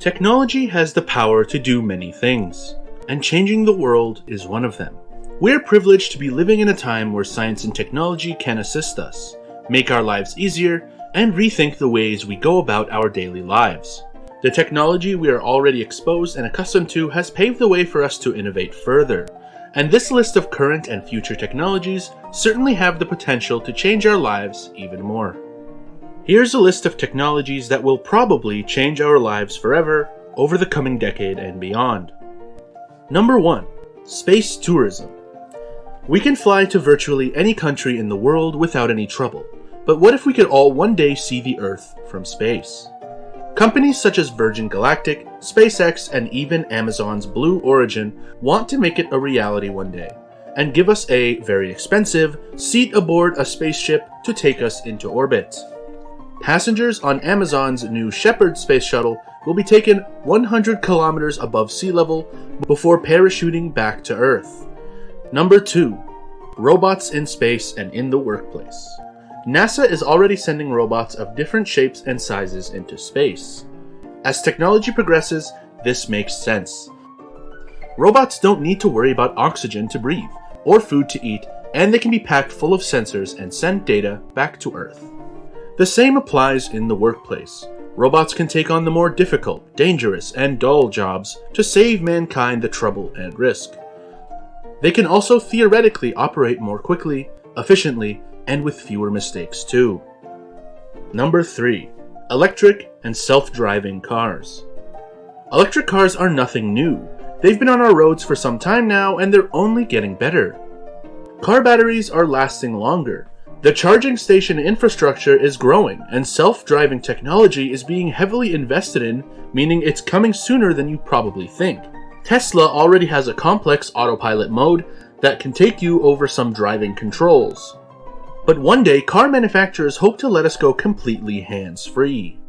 Technology has the power to do many things, and changing the world is one of them. We're privileged to be living in a time where science and technology can assist us, make our lives easier, and rethink the ways we go about our daily lives. The technology we are already exposed and accustomed to has paved the way for us to innovate further, and this list of current and future technologies certainly have the potential to change our lives even more. Here's a list of technologies that will probably change our lives forever over the coming decade and beyond. Number 1. Space tourism. We can fly to virtually any country in the world without any trouble, but what if we could all one day see the Earth from space? Companies such as Virgin Galactic, SpaceX, and even Amazon's Blue Origin want to make it a reality one day, and give us a very expensive seat aboard a spaceship to take us into orbit. Passengers on Amazon's new Shepard space shuttle will be taken 100 kilometers above sea level before parachuting back to Earth. Number 2. Robots in space and in the workplace. NASA is already sending robots of different shapes and sizes into space. As technology progresses, this makes sense. Robots don't need to worry about oxygen to breathe or food to eat, and they can be packed full of sensors and send data back to Earth. The same applies in the workplace. Robots can take on the more difficult, dangerous, and dull jobs to save mankind the trouble and risk. They can also theoretically operate more quickly, efficiently, and with fewer mistakes too. Number 3. Electric and self-driving cars. Electric cars are nothing new. They've been on our roads for some time now, and they're only getting better. Car batteries are lasting longer. The charging station infrastructure is growing, and self-driving technology is being heavily invested in, meaning it's coming sooner than you probably think. Tesla already has a complex autopilot mode that can take you over some driving controls. But one day, car manufacturers hope to let us go completely hands-free.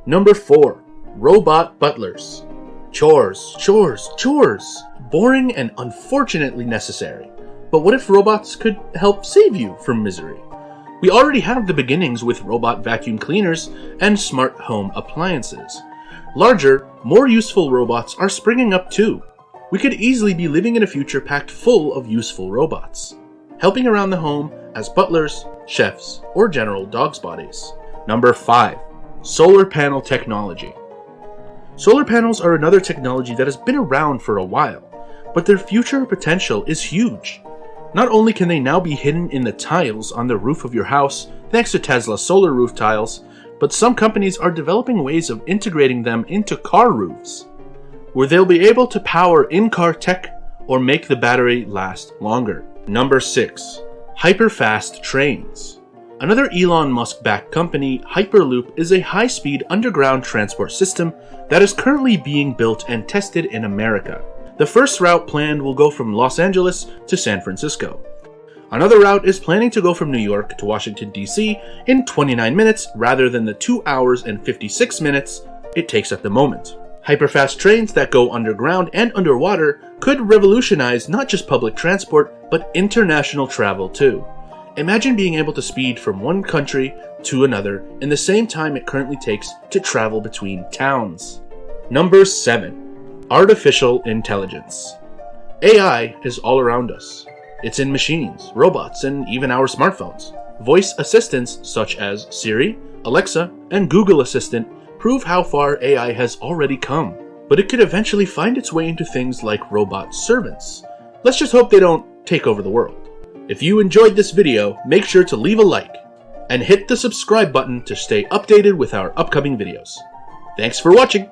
Number 4. Robot butlers. Chores, chores, chores. Boring and unfortunately necessary. But what if robots could help save you from misery? We already have the beginnings with robot vacuum cleaners and smart home appliances. Larger, more useful robots are springing up too. We could easily be living in a future packed full of useful robots, helping around the home as butlers, chefs, or general dog's bodies. Number 5. Solar panel technology. Solar panels are another technology that has been around for a while, but their future potential is huge. Not only can they now be hidden in the tiles on the roof of your house thanks to Tesla's solar roof tiles, but some companies are developing ways of integrating them into car roofs, where they'll be able to power in-car tech or make the battery last longer. Number 6. Hyperfast trains. Another Elon Musk-backed company, Hyperloop, is a high-speed underground transport system that is currently being built and tested in America. The first route planned will go from Los Angeles to San Francisco. Another route is planning to go from New York to Washington, D.C. in 29 minutes rather than the 2 hours and 56 minutes it takes at the moment. Hyperfast trains that go underground and underwater could revolutionize not just public transport, but international travel too. Imagine being able to speed from one country to another in the same time it currently takes to travel between towns. Number 7. Artificial intelligence. AI is all around us. It's in machines, robots, and even our smartphones. Voice assistants such as Siri, Alexa, and Google Assistant prove how far AI has already come. But it could eventually find its way into things like robot servants. Let's just hope they don't take over the world. If you enjoyed this video, make sure to leave a like and hit the subscribe button to stay updated with our upcoming videos. Thanks for watching!